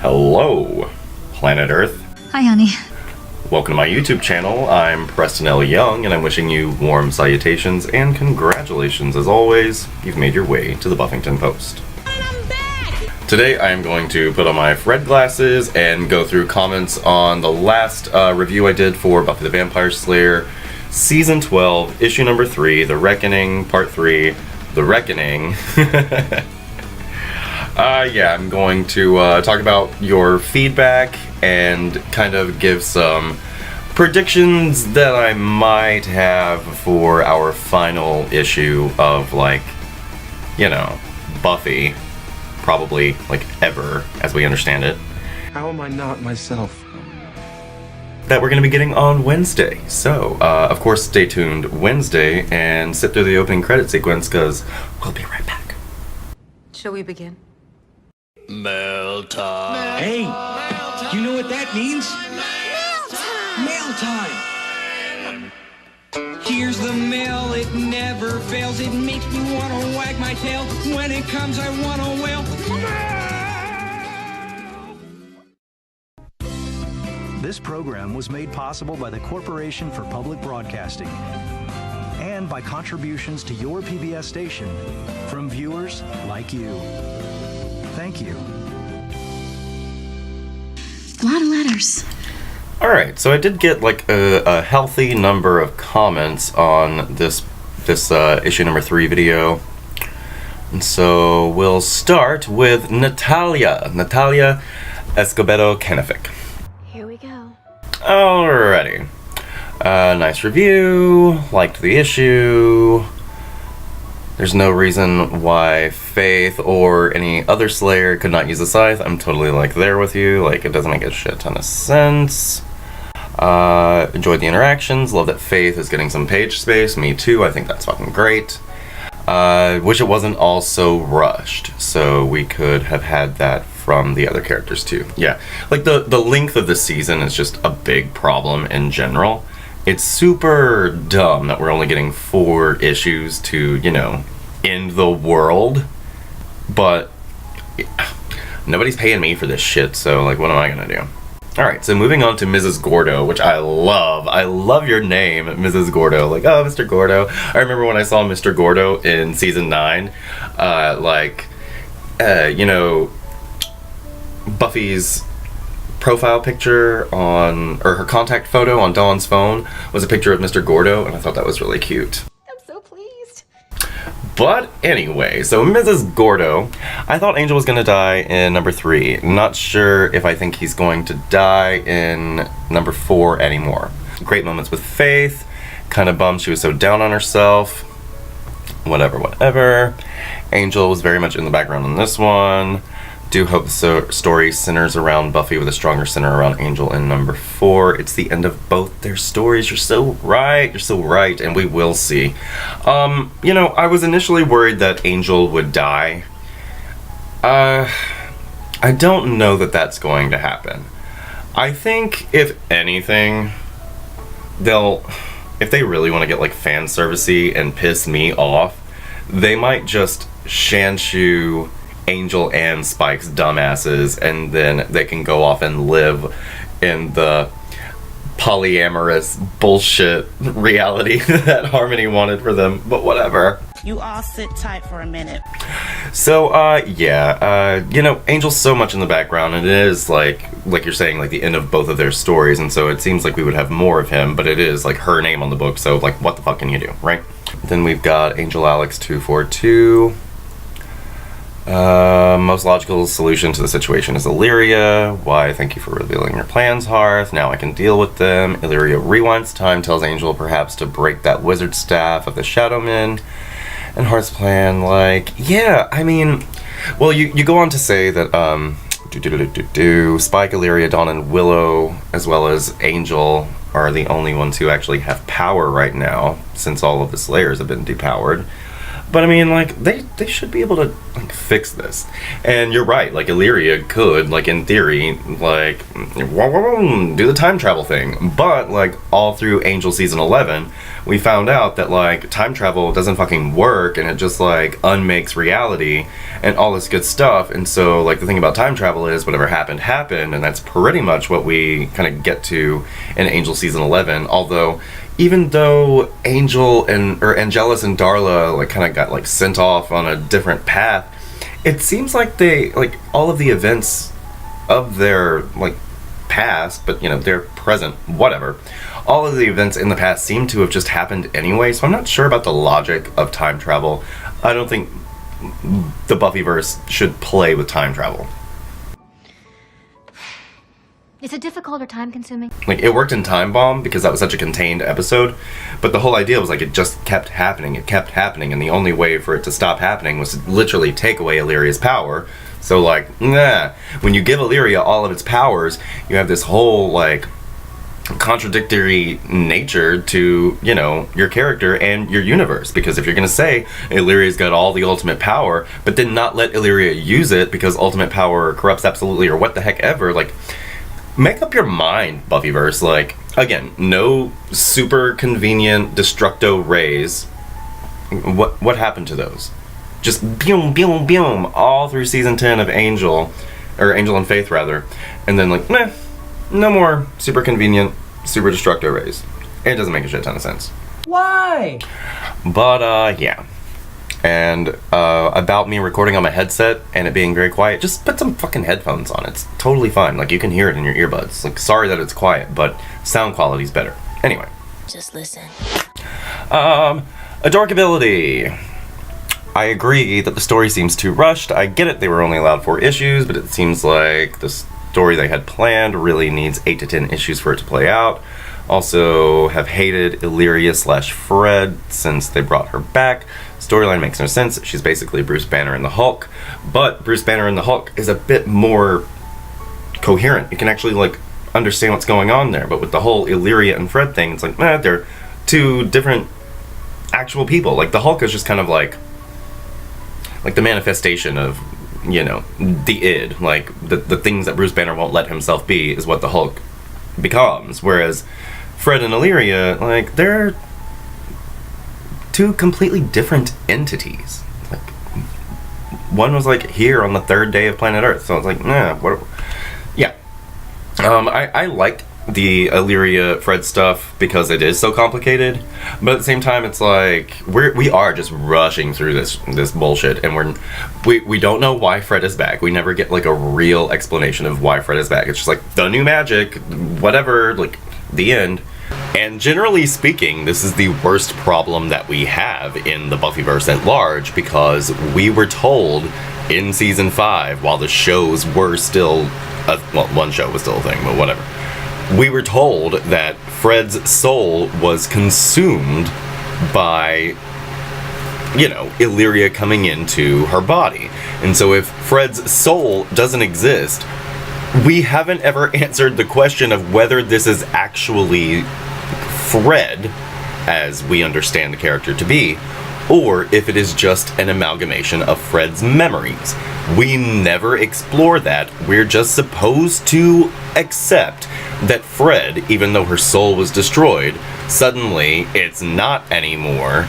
Hello, planet Earth. Hi, honey. Welcome to my YouTube channel. I'm Preston L. Young, and I'm wishing you warm salutations and congratulations. As always, you've made your way to the Buffyngton Post. I'm back! Today I am going to put on my red glasses and go through comments on the last review I did for Buffy the Vampire Slayer, Season 12, Issue number 3, The Reckoning, Part 3, The Reckoning. Yeah, I'm going to talk about your feedback and kind of give some predictions that I might have for our final issue of, like, you know, Buffy. Probably, like, ever, as we understand it. How am I not myself? That we're going to be getting on Wednesday. So, of course, stay tuned Wednesday and sit through the opening credit sequence, because we'll be right back. Shall we begin? Mail time. Hey, you know what that means? Mail time! Here's the mail, it never fails. It makes me want to wag my tail. When it comes, I want to wail. This program was made possible by the Corporation for Public Broadcasting and by contributions to your PBS station from viewers like you. Thank you. A lot of letters. Alright, so I did get like a healthy number of comments on this issue number 3 video. And so we'll start with Natalia Escobedo Kenefic. Here we go. Alrighty. Nice review, liked the issue. There's no reason why Faith or any other Slayer could not use the scythe. I'm totally, like, there with you. Like, it doesn't make a shit ton of sense. Enjoyed the interactions. Love that Faith is getting some page space. Me too. I think that's fucking great. Wish it wasn't all so rushed, so we could have had that from the other characters too. Yeah, like the length of the season is just a big problem in general. It's super dumb that we're only getting 4 issues to, you know, end the world. But nobody's paying me for this shit, so, like, what am I gonna do? Alright, so moving on to Mrs. Gordo, which I love. I love your name, Mrs. Gordo. Like, oh, Mr. Gordo. I remember when I saw Mr. Gordo in Season 9, you know, Buffy's profile picture on, or her contact photo on Dawn's phone was a picture of Mr. Gordo, and I thought that was really cute. I'm so pleased. But anyway, so Mrs. Gordo, I thought Angel was gonna die in number 3. Not sure if I think he's going to die in number 4 anymore. Great moments with Faith, kind of bummed she was so down on herself. Whatever. Angel was very much in the background in this one. Do hope the story centers around Buffy with a stronger center around Angel in number 4. It's the end of both their stories. You're so right, and we will see. You know, I was initially worried that Angel would die. I don't know that that's going to happen. I think, if anything, if they really want to get, like, fan servicey and piss me off, they might just Shanshu Angel and Spike's dumbasses, and then they can go off and live in the polyamorous bullshit reality that Harmony wanted for them, but whatever. You all sit tight for a minute. So, yeah, you know, Angel's so much in the background, and it is, like you're saying, like, the end of both of their stories, and so it seems like we would have more of him, but it is, like, her name on the book, so, like, what the fuck can you do, right? Then we've got Angel Alex 242. Most logical solution to the situation is Illyria. Why, thank you for revealing your plans, Hearth. Now I can deal with them. Illyria rewinds time, tells Angel perhaps to break that wizard staff of the Shadow Men. And Hearth's plan, like, yeah, I mean, well, you go on to say that, Spike, Illyria, Dawn, and Willow, as well as Angel, are the only ones who actually have power right now, since all of the Slayers have been depowered. But I mean, like, they they should be able to like fix this. And you're right, like Illyria could, like in theory, like do the time travel thing. But like all through Angel season 11, we found out that like time travel doesn't fucking work, and it just like unmakes reality and all this good stuff. And so like the thing about time travel is whatever happened happened, and that's pretty much what we kind of get to in Angel season 11. Although even though Angelus and Darla like kind of got like sent off on a different path, it seems like they like all of the events of their like past, but you know, their present, whatever. All of the events in the past seem to have just happened anyway, so I'm not sure about the logic of time travel. I don't think the Buffyverse should play with time travel. Is it difficult or time consuming? Like, it worked in Time Bomb because that was such a contained episode, but the whole idea was like it just kept happening, and the only way for it to stop happening was to literally take away Illyria's power. So like, when you give Illyria all of its powers, you have this whole like contradictory nature to, you know, your character and your universe. Because if you're gonna say Illyria's got all the ultimate power, but then not let Illyria use it because ultimate power corrupts absolutely or what the heck ever, like, make up your mind, Buffyverse. Like, again, no super convenient Destructo rays. What happened to those? Just boom, boom, boom, all through season 10 of Angel and Faith rather, and then like, no more super convenient super Destructo rays. It doesn't make a shit ton of sense. Why? But yeah. And about me recording on my headset and it being very quiet, just put some fucking headphones on. It's totally fine. Like, you can hear it in your earbuds. Like, sorry that it's quiet, but sound quality's better. Anyway. Just listen. Adorkability. I agree that the story seems too rushed. I get it, they were only allowed 4 issues, but it seems like the story they had planned really needs 8 to 10 issues for it to play out. Also have hated Illyria/Fred since they brought her back. Storyline makes no sense. She's basically Bruce Banner and the Hulk, but Bruce Banner and the Hulk is a bit more coherent. You can actually like understand what's going on there. But with the whole Illyria and Fred thing, it's like, they're 2 different actual people. Like, the Hulk is just kind of like the manifestation of, you know, the id. Like, the things that Bruce Banner won't let himself be is what the Hulk becomes. Whereas Fred and Illyria, like, they're 2 completely different entities. Like, one was like here on the 3rd day of planet Earth, so it's like, what? Yeah. I like the Illyria Fred stuff because it is so complicated, but at the same time, it's like we are just rushing through this bullshit, and we don't know why Fred is back. We never get like a real explanation of why Fred is back. It's just like the new magic, whatever, like the end. And generally speaking, this is the worst problem that we have in the Buffyverse at large, because we were told in season 5, while the shows were still, one show was still a thing, but whatever. We were told that Fred's soul was consumed by, you know, Illyria coming into her body. And so if Fred's soul doesn't exist, we haven't ever answered the question of whether this is actually Fred, as we understand the character to be, or if it is just an amalgamation of Fred's memories. We never explore that. We're just supposed to accept that Fred, even though her soul was destroyed, suddenly it's not anymore.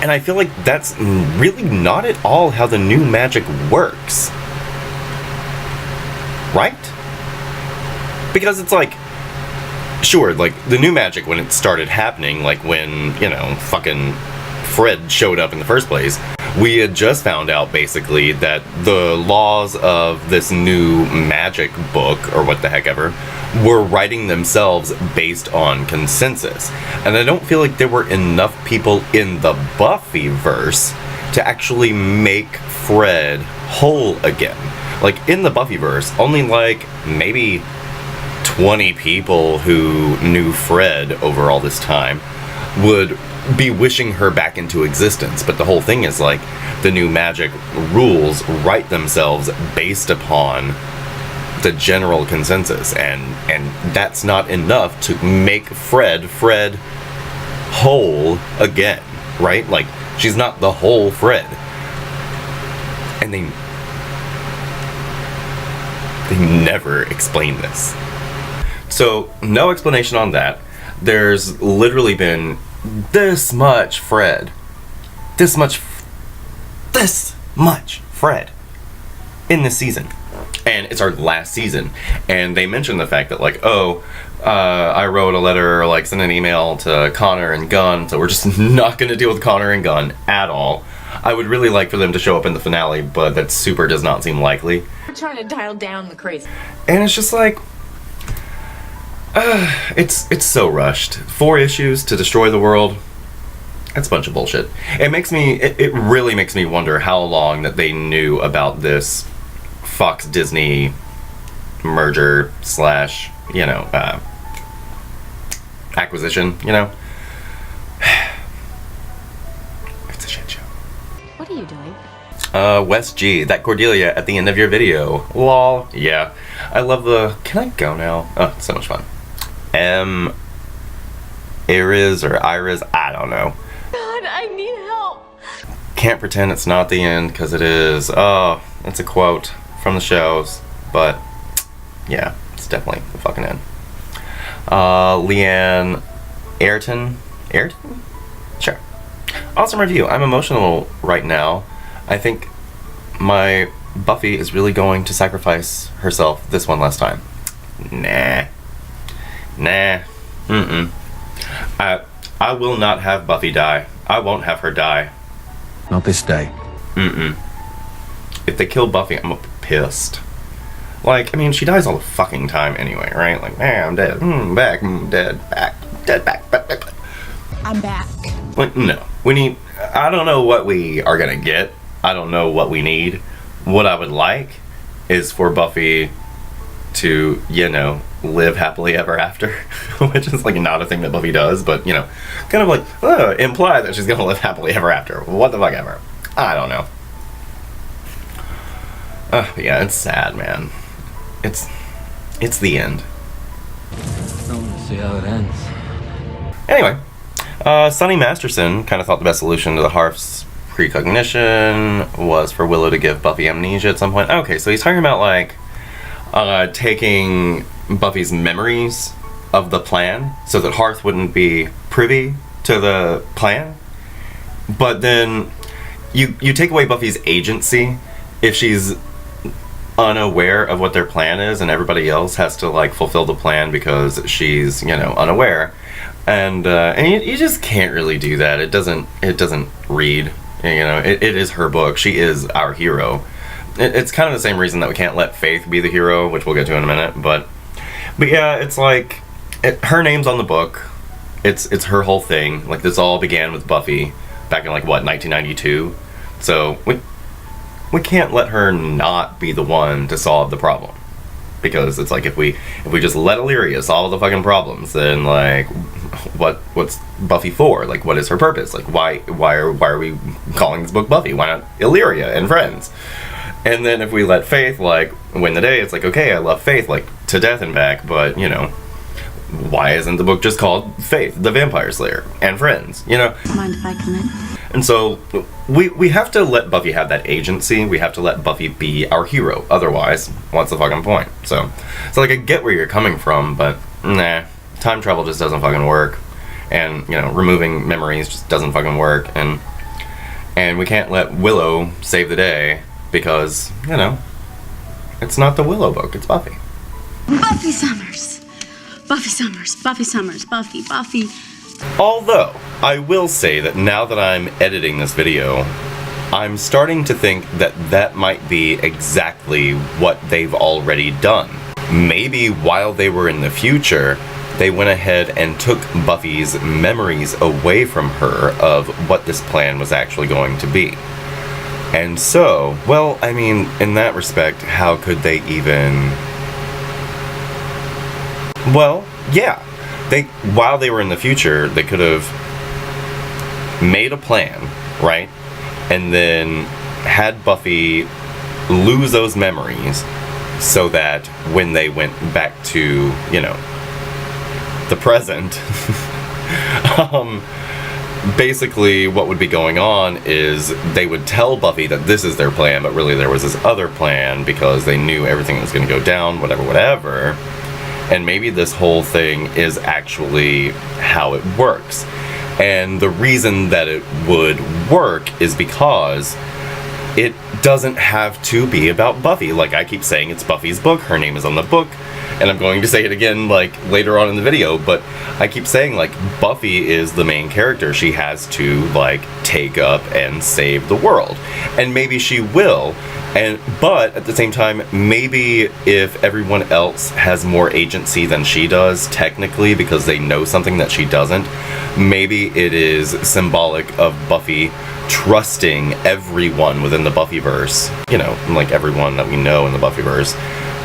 And I feel like that's really not at all how the new magic works. Right? Because it's like, sure, like, the new magic, when it started happening, like when, you know, fucking Fred showed up in the first place, we had just found out, basically, that the laws of this new magic book, or what the heck ever, were writing themselves based on consensus. And I don't feel like there were enough people in the Buffyverse to actually make Fred whole again. Like, in the Buffyverse, only like maybe 20 people who knew Fred over all this time would be wishing her back into existence. But the whole thing is like, the new magic rules write themselves based upon the general consensus, and that's not enough to make Fred whole again, right? Like, she's not the whole Fred. And they never explain this. So, no explanation on that. There's literally been this much Fred. This much Fred in this season. And it's our last season. And they mentioned the fact that, like, I wrote a letter, or, like, sent an email to Connor and Gunn, so we're just not going to deal with Connor and Gunn at all. I would really like for them to show up in the finale, but that super does not seem likely. We're trying to dial down the crazy. And it's just like, it's so rushed. 4 issues to destroy the world. That's a bunch of bullshit. It really makes me wonder how long that they knew about this Fox Disney merger / acquisition, It's a shit show. What are you doing? West G, that Cordelia at the end of your video. Lol. Yeah. I love the... Can I go now? Oh, it's so much fun. Iris, I don't know. God, I need help. Can't pretend it's not the end, because it is. Oh, it's a quote from the shows. But, yeah, it's definitely the fucking end. Leanne Ayrton? Ayrton? Sure. Awesome review. I'm emotional right now. I think my Buffy is really going to sacrifice herself this one last time. Nah. I will not have Buffy die. I won't have her die. Not this day. If they kill Buffy, I'm pissed. Like, I mean, she dies all the fucking time anyway, right? Like, I'm dead. Back. Dead. Back. I'm back. Like, no. I don't know what we are gonna get. I don't know what we need. What I would like is for Buffy to, live happily ever after. Which is, like, not a thing that Buffy does, but, kind of like, imply that she's gonna live happily ever after. What the fuck ever. I don't know. Yeah, it's sad, man. It's the end. I want to see how it ends. Anyway, Sonny Masterson kind of thought the best solution to the Harf's precognition was for Willow to give Buffy amnesia at some point. Okay, so he's talking about, like, taking Buffy's memories of the plan so that Harth wouldn't be privy to the plan. But then you take away Buffy's agency if she's unaware of what their plan is, and everybody else has to, like, fulfill the plan because she's, unaware. And you just can't really do that. It doesn't read. It is her book. She is our hero. It's kind of the same reason that we can't let Faith be the hero, which we'll get to in a minute. But yeah, it's like her name's on the book. It's her whole thing. Like, this all began with Buffy back in, like, what, 1992. So we can't let her not be the one to solve the problem. Because it's like, if we just let Illyria solve the fucking problems, then, like, what's Buffy for? Like, what is her purpose? Like, why are we calling this book Buffy? Why not Illyria and Friends? And then if we let Faith, like, win the day, it's like, okay, I love Faith, like, to death and back, but, why isn't the book just called Faith, the Vampire Slayer, and Friends? Mind if I come in? And so we have to let Buffy have that agency. We have to let Buffy be our hero. Otherwise, what's the fucking point? So like, I get where you're coming from, but nah, time travel just doesn't fucking work. And, removing memories just doesn't fucking work. And we can't let Willow save the day because, it's not the Willow book, it's Buffy. Buffy Summers. Buffy. Although, I will say that now that I'm editing this video, I'm starting to think that might be exactly what they've already done. Maybe while they were in the future, they went ahead and took Buffy's memories away from her of what this plan was actually going to be. And so, well, I mean, in that respect, how could they even... Well, yeah. While they were in the future, they could have made a plan, right? And then had Buffy lose those memories so that when they went back to, the present, basically what would be going on is they would tell Buffy that this is their plan, but really there was this other plan because they knew everything was going to go down, whatever. And maybe this whole thing is actually how it works. And the reason that it would work is because it doesn't have to be about Buffy. Like I keep saying, it's Buffy's book, her name is on the book, and I'm going to say it again like later on in the video, but I keep saying like Buffy is the main character. She has to like take up and save the world. And maybe she will, but at the same time, maybe if everyone else has more agency than she does, technically, because they know something that she doesn't, maybe it is symbolic of Buffy trusting everyone within the Buffyverse, you know, like everyone that we know in the Buffyverse,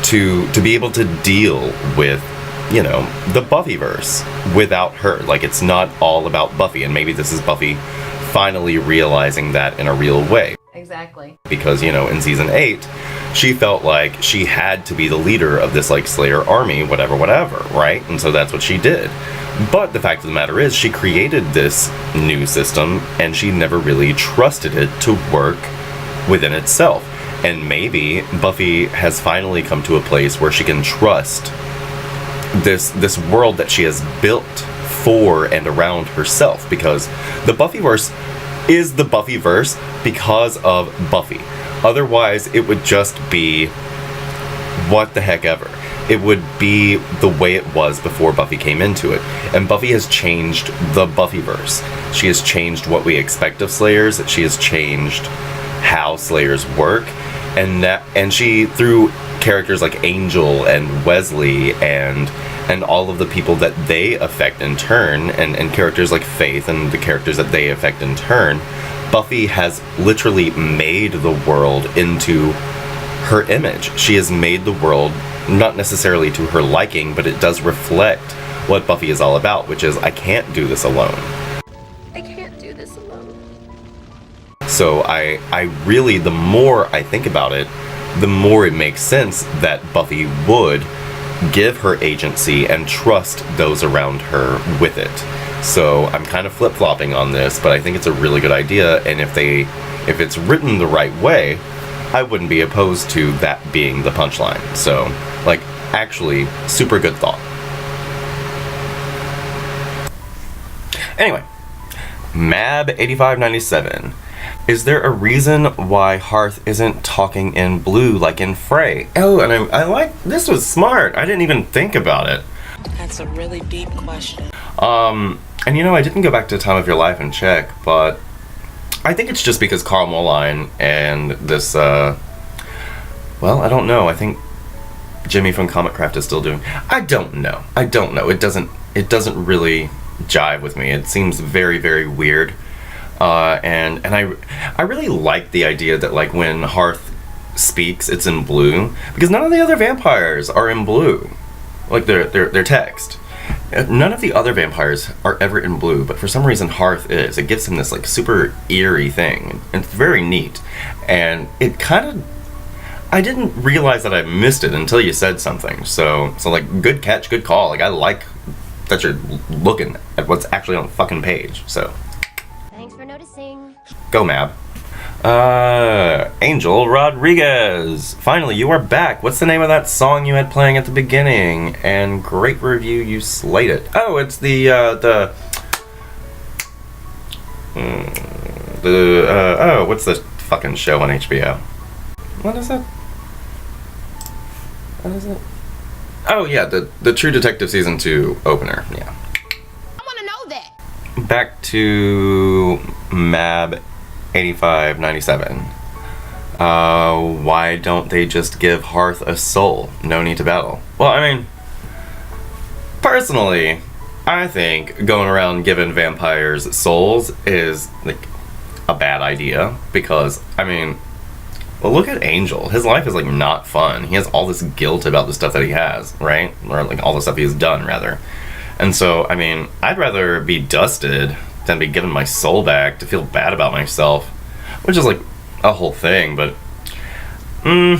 to be able to deal with, you know, the Buffyverse without her. Like, it's not all about Buffy, and maybe this is Buffy finally realizing that in a real way. Exactly. Because, you know, in season 8, she felt like she had to be the leader of this, like, Slayer army, whatever, right? And so that's what she did. But the fact of the matter is, she created this new system, and she never really trusted it to work within itself. And maybe Buffy has finally come to a place where she can trust this world that she has built for and around herself, because the Buffyverse is the Buffyverse because of Buffy. Otherwise, it would just be what the heck ever. It would be the way it was before Buffy came into it. And Buffy has changed the Buffyverse. She has changed what we expect of Slayers. She has changed how Slayers work. And she, through characters like Angel and Wesley and all of the people that they affect in turn, and characters like Faith and the characters that they affect in turn, Buffy has literally made the world into her image. She has made the world not necessarily to her liking, but it does reflect what Buffy is all about, which is, I can't do this alone. I can't do this alone. So I really, the more I think about it, the more it makes sense that Buffy would give her agency and trust those around her with it. So I'm kind of flip-flopping on this, but I think it's a really good idea, and if it's written the right way, I wouldn't be opposed to that being the punchline. So, like, actually, super good thought. Anyway, Mab8597. Is there a reason why Hearth isn't talking in blue like in Frey? Oh, and I like, this was smart. I didn't even think about it. That's a really deep question. And you know, I didn't go back to Time of Your Life and check, but I think it's just because Carl Moline and this, well, I don't know. I think Jimmy from Comic Craft is still doing, I don't know. It doesn't really jive with me. It seems very, very weird. And I really like the idea that, like, when Hearth speaks, it's in blue, because none of the other vampires are in blue, like their text. None of the other vampires are ever in blue, but for some reason Hearth is. It gives him this, like, super eerie thing. It's very neat, and it kind of, I didn't realize that I missed it until you said something. So like, good catch, good call. Like, I like that you're looking at what's actually on the fucking page. So. Thanks for noticing. Go, Mab. Angel Rodriguez. Finally, you are back. What's the name of that song you had playing at the beginning? And great review, you slayed it. Oh, it's what's the fucking show on HBO? What is it? Oh, yeah, the True Detective Season 2 opener, yeah. I want to know that. Back to Mab 8597. Why don't they just give Hearth a soul? No need to battle. Well, I mean, personally, I think going around giving vampires souls is, like, a bad idea, because, I mean, well, look at Angel. His life is, like, not fun. He has all this guilt about the stuff that he has, right? Or, like, all the stuff he has done, rather. And so, I mean, I'd rather be dusted than be given my soul back to feel bad about myself, which is, like, a whole thing. But even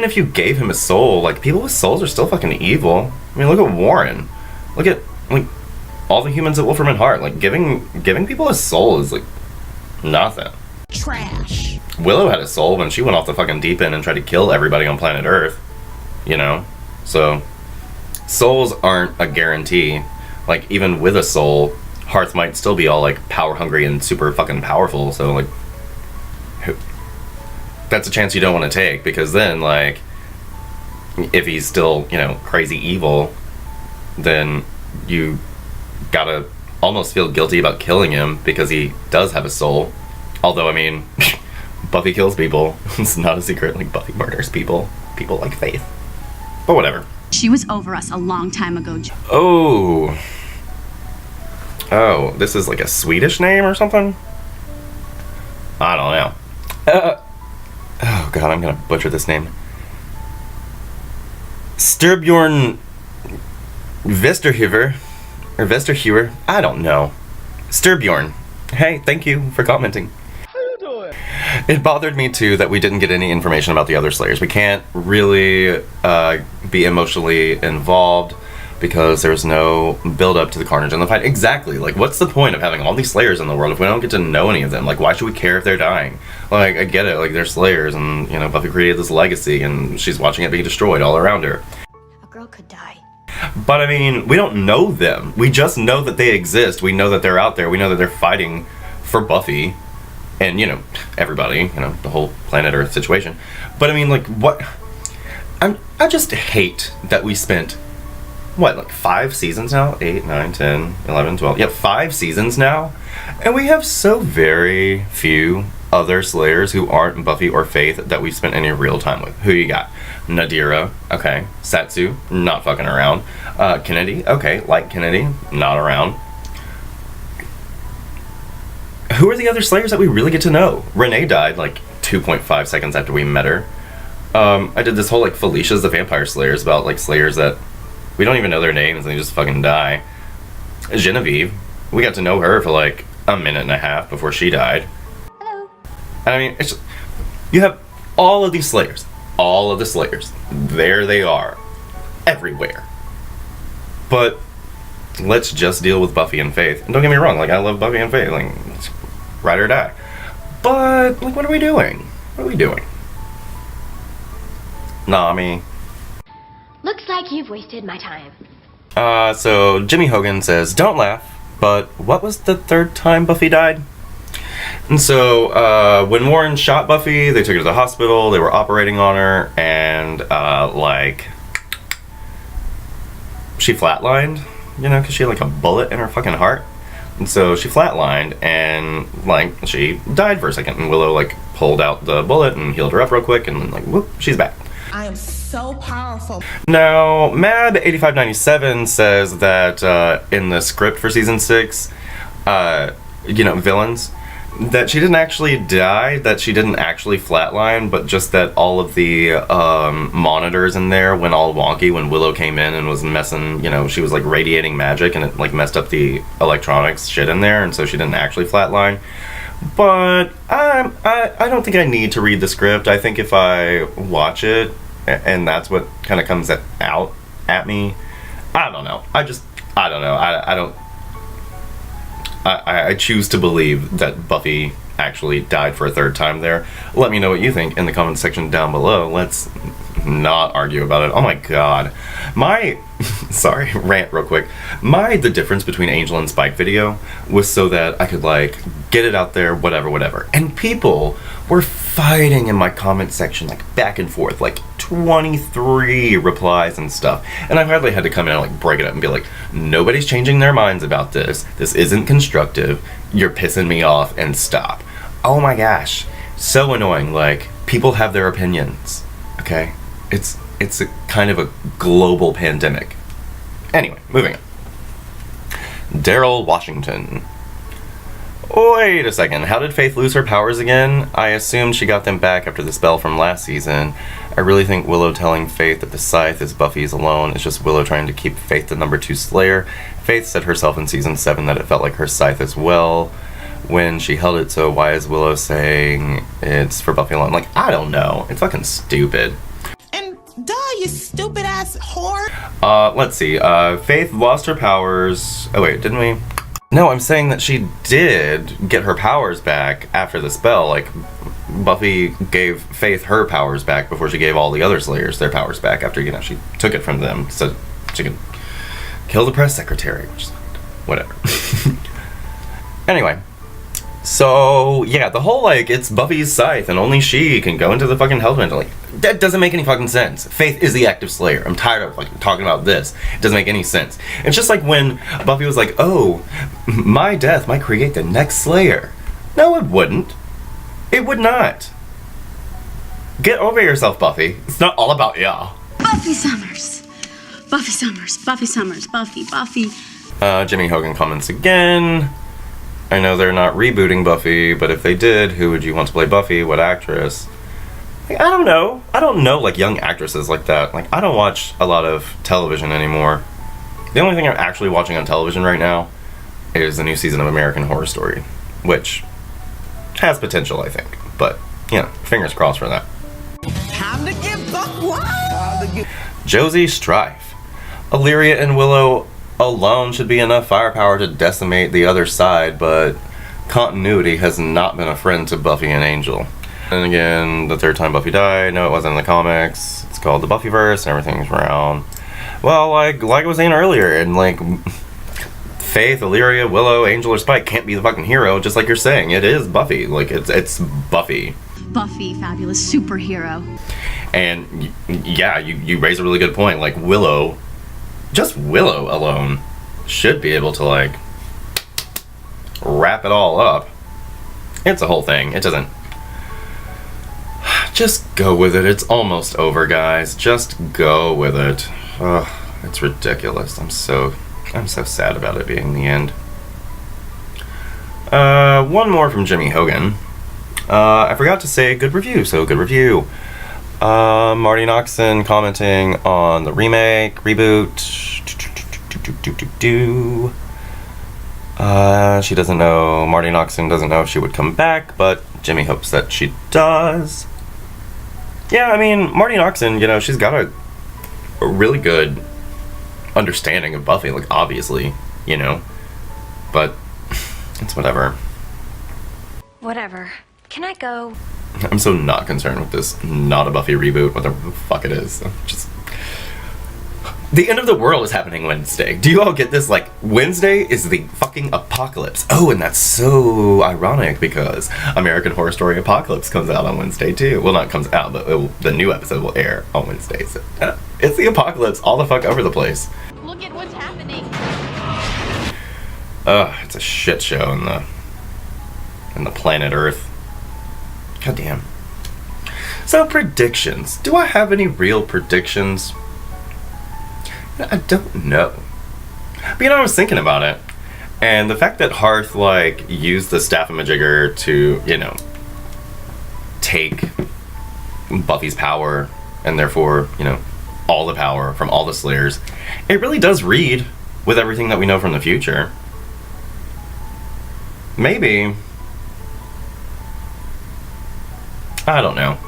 if you gave him a soul, like, people with souls are still fucking evil. I mean, look at Warren. Look at, like, all the humans at Wolfram and Hart. Like, giving people a soul is, like, nothing. Trash. Willow had a soul when she went off the fucking deep end and tried to kill everybody on planet Earth. You know? So, souls aren't a guarantee. Like, even with a soul, Hearth might still be all, like, power hungry and super fucking powerful. So, like, that's a chance you don't want to take, because then, like, if he's still, you know, crazy evil, then you gotta almost feel guilty about killing him because he does have a soul. Although, I mean, Buffy kills people. It's not a secret. Like, Buffy murders people. People like Faith. But whatever. She was over us a long time ago. Oh, this is like a Swedish name or something? I don't know. Oh god, I'm gonna butcher this name. Styrbjorn Vesterhuver, or Vesterhuver, I don't know. Styrbjorn, hey, thank you for commenting. How you doing? It bothered me too that we didn't get any information about the other Slayers. We can't really be emotionally involved because there's no build up to the carnage in the fight. Exactly, like, what's the point of having all these Slayers in the world if we don't get to know any of them? Like, why should we care if they're dying? Like, I get it, like, they're Slayers, and, you know, Buffy created this legacy, and she's watching it being destroyed all around her. A girl could die. But, I mean, we don't know them. We just know that they exist. We know that they're out there. We know that they're fighting for Buffy and, you know, everybody, you know, the whole planet Earth situation. But, I mean, like, what? I just hate that we spent, what, like 5 seasons now? 8, 9, 10, 11, 12. Yeah, 5 seasons now. And we have so very few other Slayers who aren't Buffy or Faith that we've spent any real time with. Who you got? Nadira, okay. Satsu, not fucking around. Kennedy, okay. Like Kennedy, not around. Who are the other Slayers that we really get to know? Renee died like 2.5 seconds after we met her. I did this whole like Felicia's the Vampire Slayers about like Slayers that we don't even know their names and they just fucking die. Genevieve, we got to know her for like a minute and a half before she died. Hello. And I mean, it's just, you have all of these Slayers. All of the Slayers. There they are. Everywhere. But let's just deal with Buffy and Faith. And don't get me wrong, like, I love Buffy and Faith. Like, it's ride or die. But, like, what are we doing? What are we doing? Nami. Looks like you've wasted my time. So Jimmy Hogan says, don't laugh, but what was the 3rd time Buffy died? And so, when Warren shot Buffy, they took her to the hospital, they were operating on her, and, like, she flatlined, you know, because she had, like, a bullet in her fucking heart. And so she flatlined, and, like, she died for a second, and Willow, like, pulled out the bullet and healed her up real quick, and then, like, whoop, she's back. I am so powerful. Now, Mad8597 says that, in the script for season 6, you know, villains, that she didn't actually die, that she didn't actually flatline, but just that all of the monitors in there went all wonky when Willow came in and was messing, you know, she was like radiating magic and it like messed up the electronics shit in there, and so she didn't actually flatline. But I don't think I need to read the script. I think if I watch it and that's what kind of comes out at me, I don't know. I don't know. I choose to believe that Buffy actually died for a 3rd time there. Let me know what you think in the comment section down below. Let's not argue about it. Oh my god. Sorry, rant real quick. The difference between Angel and Spike video was so that I could, like, get it out there, whatever. And people were fighting in my comment section, like, back and forth, like, 23 replies and stuff. And I hardly had to come in and, like, break it up and be like, nobody's changing their minds about this. This isn't constructive. You're pissing me off, and stop. Oh my gosh. So annoying. Like, people have their opinions. Okay? It's a kind of a global pandemic. Anyway, moving on. Daryl Washington. Wait a second, how did Faith lose her powers again? I assumed she got them back after the spell from last season. I really think Willow telling Faith that the scythe is Buffy's alone is just Willow trying to keep Faith the number 2 Slayer. Faith said herself in season 7 that it felt like her scythe as well when she held it, so why is Willow saying it's for Buffy alone? Like, I don't know. It's fucking stupid. And duh, you stupid ass whore. Let's see. Faith lost her powers. Oh wait, didn't we? No, I'm saying that she did get her powers back after the spell. Like, Buffy gave Faith her powers back before she gave all the other Slayers their powers back after, you know, she took it from them so she could kill the press secretary, which is whatever. Anyway. So, yeah, the whole, like, it's Buffy's scythe and only she can go into the fucking Hell Dimension. Like, that doesn't make any fucking sense. Faith is the active Slayer. I'm tired of, like, talking about this. It doesn't make any sense. It's just like when Buffy was like, oh, my death might create the next Slayer. No, it wouldn't. It would not. Get over yourself, Buffy. It's not all about ya. Buffy Summers. Buffy Summers. Buffy Summers. Buffy. Jimmy Hogan comments again. I know they're not rebooting Buffy, but if they did, who would you want to play Buffy? What actress? Like, I don't know. I don't know, like, young actresses like that. Like, I don't watch a lot of television anymore. The only thing I'm actually watching on television right now is the new season of American Horror Story, which has potential, I think. But, you know, fingers crossed for that. Time to get buck wild. Josie Strife. Illyria and Willow alone should be enough firepower to decimate the other side, but continuity has not been a friend to Buffy and Angel. And again, the third time Buffy died, no, it wasn't in the comics. It's called the Buffyverse, and everything's around. Well, like I was saying earlier, and like Faith, Illyria, Willow, Angel, or Spike can't be the fucking hero, just like you're saying. It is Buffy. Like, it's Buffy. Buffy, fabulous superhero. And yeah, you raise a really good point. Like, Willow, just Willow alone should be able to, like, wrap it all up. It's a whole thing. It doesn't... Just go with it. It's almost over, guys. Just go with it. Ugh, it's ridiculous. I'm so sad about it being the end. One more from Jimmy Hogan. I forgot to say good review, so good review. Marty Noxon commenting on the remake, reboot. She doesn't know, Marty Noxon doesn't know if she would come back, but Jimmy hopes that she does. Yeah, I mean, Marty Noxon, you know, she's got a really good understanding of Buffy, like, obviously, you know, but it's whatever. Whatever. Can I go? I'm so not concerned with this not a Buffy reboot, whatever the fuck it is. Just... The end of the world is happening Wednesday. Do you all get this? Like, Wednesday is the fucking apocalypse. Oh, and that's so ironic because American Horror Story Apocalypse comes out on Wednesday too. Well, not comes out, but the new episode will air on Wednesday. So, it's the apocalypse all the fuck over the place. Look at what's happening. It's a shit show in the planet Earth. God damn. So, predictions. Do I have any real predictions? I don't know. But, you know, I was thinking about it. And the fact that Hearth, like, used the Staff-a-Majigger to, you know, take Buffy's power, and therefore, you know, all the power from all the Slayers, it really does read with everything that we know from the future. Maybe. I don't know.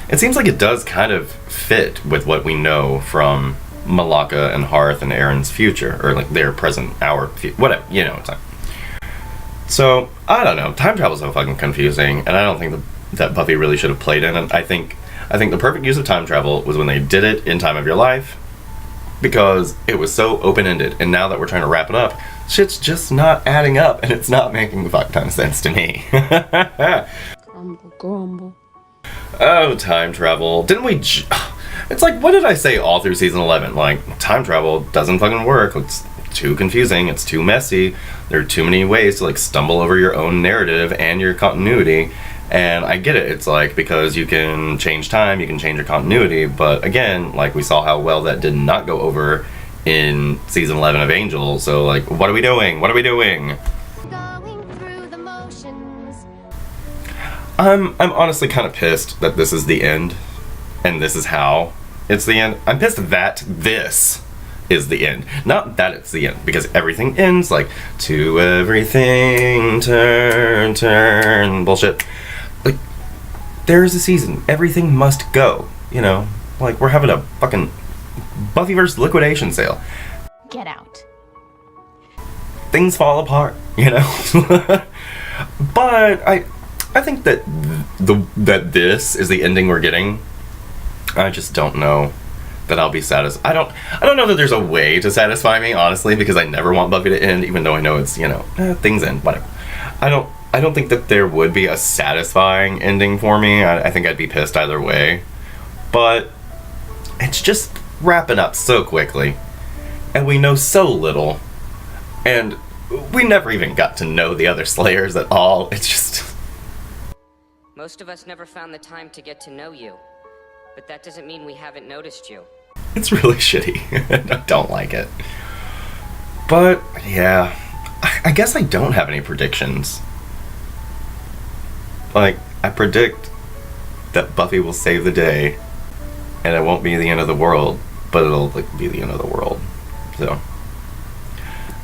It seems like it does kind of fit with what we know from Malaka and Hearth and Aaron's future, or like their present, our future, whatever, you know. So, I don't know. Time travel is so fucking confusing, and I don't think that Buffy really should have played in it. I think the perfect use of time travel was when they did it in Time of Your Life, because it was so open-ended, and now that we're trying to wrap it up, shit's just not adding up, and it's not making the fuck ton of sense to me. Grumble. Oh, time travel. Didn't we... It's like, what did I say all through season 11? Like, time travel doesn't fucking work. It's too confusing. It's too messy. There are too many ways to, like, stumble over your own narrative and your continuity. And I get it. It's like, because you can change time, you can change your continuity. But again, like, we saw how well that did not go over in season 11 of Angel. So, like, what are we doing? What are we doing? Going through the motions. I'm honestly kind of pissed that this is the end, and this is how it's the end. I'm pissed that this is the end, not that it's the end, because everything ends like, to everything turn bullshit. Like, There's a season. Everything must go. You know, like we're having a fucking Buffyverse liquidation sale. Get out. Things fall apart, you know. But I think that that this is the ending we're getting. I just don't know that I'll be satisfied. I don't know that there's a way to satisfy me, honestly, because I never want Buffy to end, even though I know it's, you know, things end, whatever. I don't think that there would be a satisfying ending for me. I think I'd be pissed either way. But it's just wrapping up so quickly, and we know so little, and we never even got to know the other Slayers at all. It's just... Most of us never found the time to get to know you, but that doesn't mean we haven't noticed you. It's really shitty. I don't like it. But, yeah, I guess I don't have any predictions. Like, I predict that Buffy will save the day, and it won't be the end of the world, but it'll be the end of the world. So,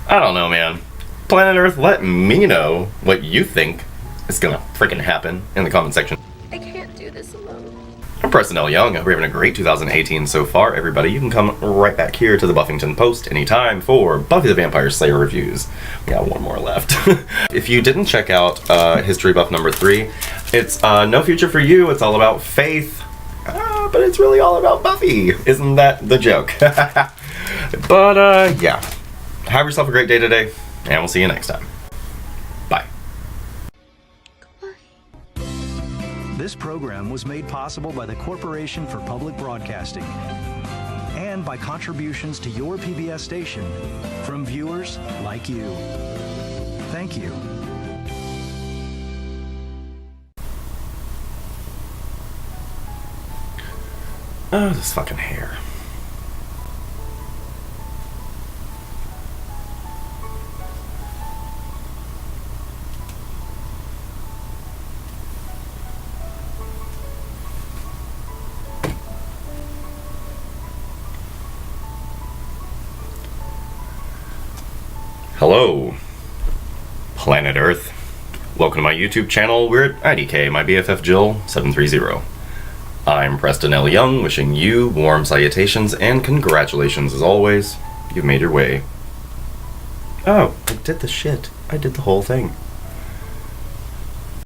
I don't know, man. Planet Earth, let me know what you think is gonna freaking happen in the comment section. I can't do this alone. I'm Preston L. Young. I hope you're having a great 2018 so far, everybody. You can come right back here to the Buffyngton Post anytime for Buffy the Vampire Slayer reviews. We got one more left. If you didn't check out History Buff number 3, it's No Future for You. It's all about faith, but it's really all about Buffy. Isn't that the joke? But, yeah. Have yourself a great day today, and we'll see you next time. Bye. This program was made possible by the Corporation for Public Broadcasting and by contributions to your PBS station from viewers like you. Thank you. Oh, this fucking hair. Hello, Planet Earth. Welcome to my YouTube channel. We're at IDK, my BFF Jill 730. I'm Preston L. Young, wishing you warm salutations and congratulations as always. You've made your way. Oh, I did the shit. I did the whole thing.